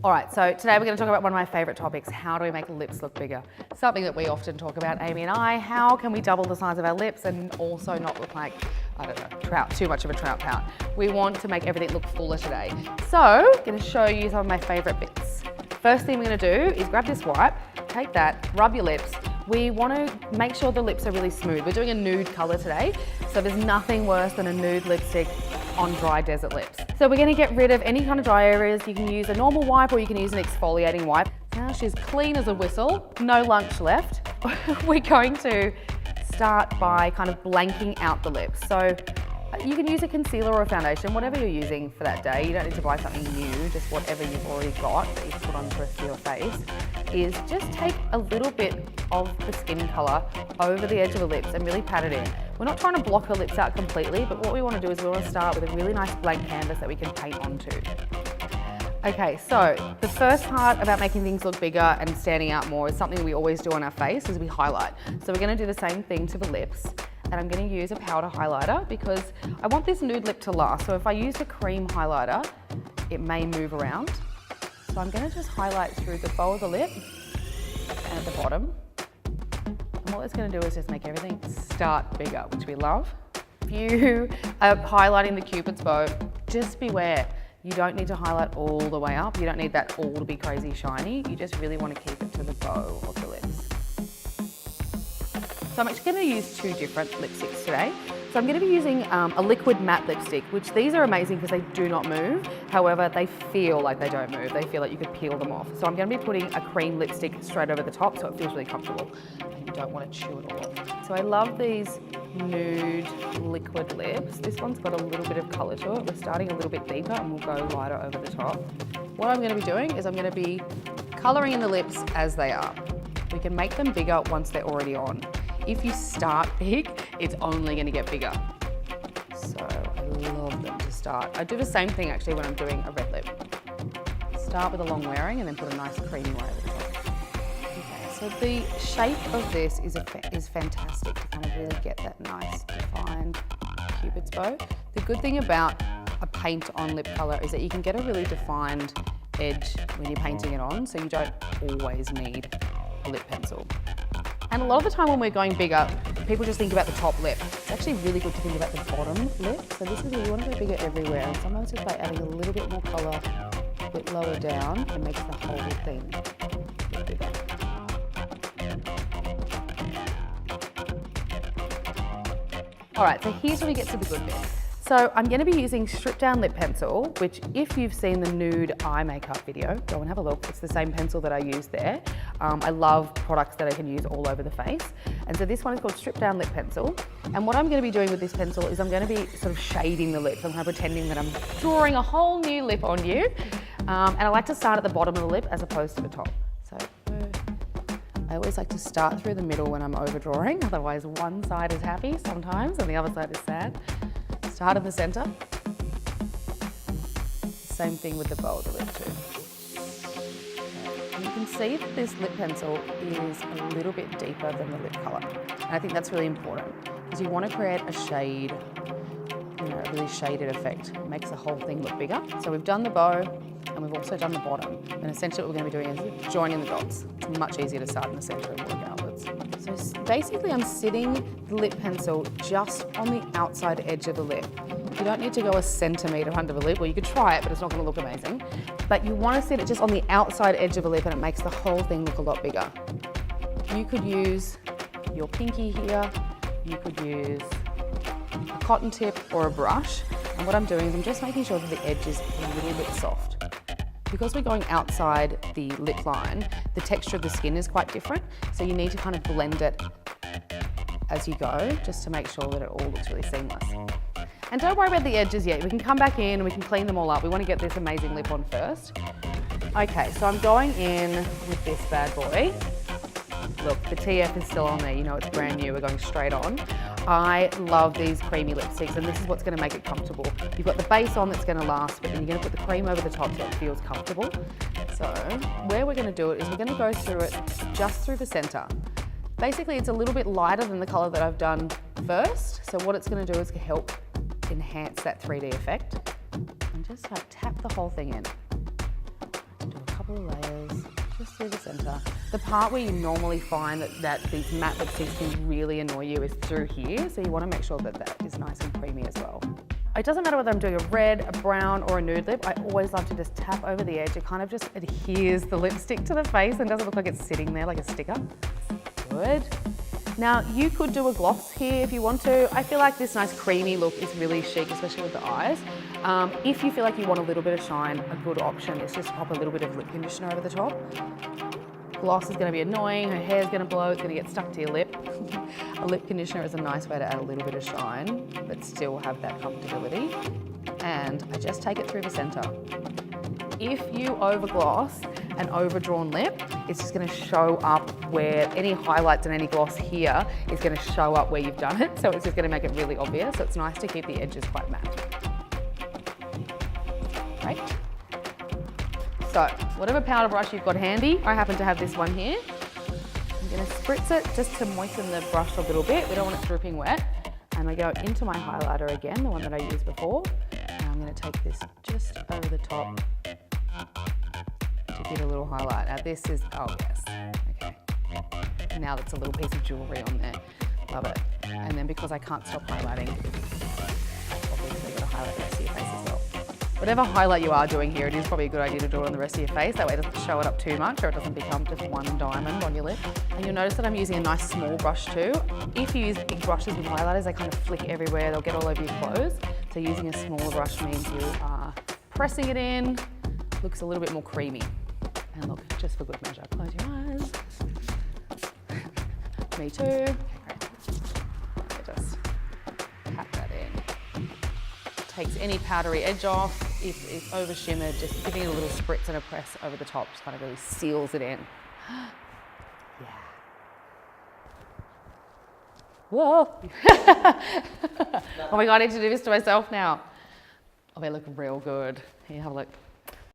All right, so today we're going to talk about one of my favorite topics. How do we make lips look bigger? Something that we often talk about, Amy and I. How can we double the size of our lips and also not look like, I don't know, trout, too much of a trout pout? We want to make everything look fuller today. So I'm going to show you some of my favorite bits. First thing we're going to do is grab this wipe, take that, rub your lips. We want to make sure the lips are really smooth. We're doing a nude color today, so there's nothing worse than a nude lipstick on dry desert lips. So we're going to get rid of any kind of dry areas. You can use a normal wipe or you can use an exfoliating wipe. Now she's clean as a whistle, no lunch left. We're going to start by kind of blanking out the lips. So you can use a concealer or a foundation, whatever you're using for that day. You don't need to buy something new, just whatever you've already got that you can put on the rest of your face. Is just take a little bit of the skin color over the edge of the lips and really pat it in. We're not trying to block her lips out completely, but what we want to do is we want to start with a really nice blank canvas that we can paint onto. Okay, so the first part about making things look bigger and standing out more is something we always do on our face, is we highlight. So we're going to do the same thing to the lips, and I'm going to use a powder highlighter because I want this nude lip to last. So if I use a cream highlighter, it may move around. So I'm going to just highlight through the bow of the lip and at the bottom. And what it's going to do is just make everything start bigger, which we love. If you are highlighting the Cupid's bow, just beware. You don't need to highlight all the way up. You don't need that all to be crazy shiny. You just really want to keep it to the bow of the lips. So I'm actually going to use two different lipsticks today. So I'm going to be using a liquid matte lipstick, which these are amazing because they do not move. However, they feel like they don't move. They feel like you could peel them off. So I'm going to be putting a cream lipstick straight over the top so it feels really comfortable. And you don't want to chew it all off. So I love these nude liquid lips. This one's got a little bit of color to it. We're starting a little bit deeper and we'll go lighter over the top. What I'm going to be doing is I'm going to be coloring in the lips as they are. We can make them bigger once they're already on. If you start big, it's only going to get bigger. So I love them to start. I do the same thing actually when I'm doing a red lip. Start with a long wearing and then put a nice creamy layer over the top. Okay, so the shape of this is fantastic to kind of really get that nice defined Cupid's bow. The good thing about a paint on lip color is that you can get a really defined edge when you're painting it on, so you don't always need a lip pencil. And a lot of the time when we're going bigger, people just think about the top lip. It's actually really good to think about the bottom lip. So this is where you want to go bigger everywhere. And sometimes just by adding a little bit more color, a bit lower down, it makes the whole thing look bigger. All right, so here's where we get to the good bit. So I'm going to be using stripped down lip pencil, which if you've seen the nude eye makeup video, go and have a look. It's the same pencil that I used there. I love products that I can use all over the face. And so this one is called stripped down lip pencil. And what I'm going to be doing with this pencil is I'm going to be sort of shading the lips. I'm kind of pretending that I'm drawing a whole new lip on you. And I like to start at the bottom of the lip as opposed to the top. So I always like to start through the middle when I'm overdrawing. Otherwise one side is happy sometimes and the other side is sad. Start in the center. Same thing with the bow of the lip too. And you can see that this lip pencil is a little bit deeper than the lip color. And I think that's really important because you want to create a shade, a really shaded effect. It makes the whole thing look bigger. So we've done the bow and we've also done the bottom. And essentially what we're going to be doing is joining the dots. It's much easier to start in the center and work outwards. So basically I'm sitting the lip pencil just on the outside edge of the lip. You don't need to go a centimetre under the lip. Well, you could try it, but it's not going to look amazing. But you want to sit it just on the outside edge of the lip and it makes the whole thing look a lot bigger. You could use your pinky here. You could use a cotton tip or a brush. And what I'm doing is I'm just making sure that the edge is a little bit soft. Because we're going outside the lip line, the texture of the skin is quite different. So you need to kind of blend it as you go, just to make sure that it all looks really seamless. And don't worry about the edges yet. We can come back in and we can clean them all up. We want to get this amazing lip on first. Okay, so I'm going in with this bad boy. Look, the TF is still on there. You know it's brand new. We're going straight on. I love these creamy lipsticks and this is what's going to make it comfortable. You've got the base on that's going to last, but then you're going to put the cream over the top so it feels comfortable. So where we're going to do it is we're going to go through it just through the center. Basically, it's a little bit lighter than the color that I've done first. So what it's going to do is help enhance that 3D effect. And just like tap the whole thing in. Do couple of layers just through the center. The part where you normally find that these matte lipsticks can really annoy you is through here, so you want to make sure that that is nice and creamy as well. It doesn't matter whether I'm doing a red, a brown, or a nude lip. I always love to just tap over the edge. It kind of just adheres the lipstick to the face and doesn't look like it's sitting there like a sticker. Good. Now, you could do a gloss here if you want to. I feel like this nice creamy look is really chic, especially with the eyes. If you feel like you want a little bit of shine, a good option is just pop a little bit of lip conditioner over the top. Gloss is going to be annoying, her hair's going to blow, it's going to get stuck to your lip. A lip conditioner is a nice way to add a little bit of shine, but still have that comfortability. And I just take it through the center. If you overgloss an overdrawn lip, it's just going to show up where any highlights and any gloss here is going to show up where you've done it. So it's just going to make it really obvious. So it's nice to keep the edges quite matte. Right? So whatever powder brush you've got handy, I happen to have this one here. I'm going to spritz it just to moisten the brush a little bit. We don't want it dripping wet. And I go into my highlighter again, the one that I used before. And I'm going to take this just over the top to give a little highlight. Now this is, oh yes, okay. Now that's a little piece of jewelry on there. Love it. And then because I can't stop highlighting, obviously got to highlight the rest of your face as well. Whatever highlight you are doing here, it is probably a good idea to do it on the rest of your face. That way it doesn't show it up too much or it doesn't become just one diamond on your lip. And you'll notice that I'm using a nice small brush too. If you use big brushes with highlighters, they kind of flick everywhere. They'll get all over your clothes. So using a smaller brush means you are pressing it in. Looks a little bit more creamy. And look, just for good measure, close your eyes. Me too. Okay, great. Just pat that in. Takes any powdery edge off. If it's over shimmered, just giving it a little spritz and a press over the top just kind of really seals it in. Yeah. Whoa. Oh my God, I need to do this to myself now. Oh, they look real good. Here, have a look.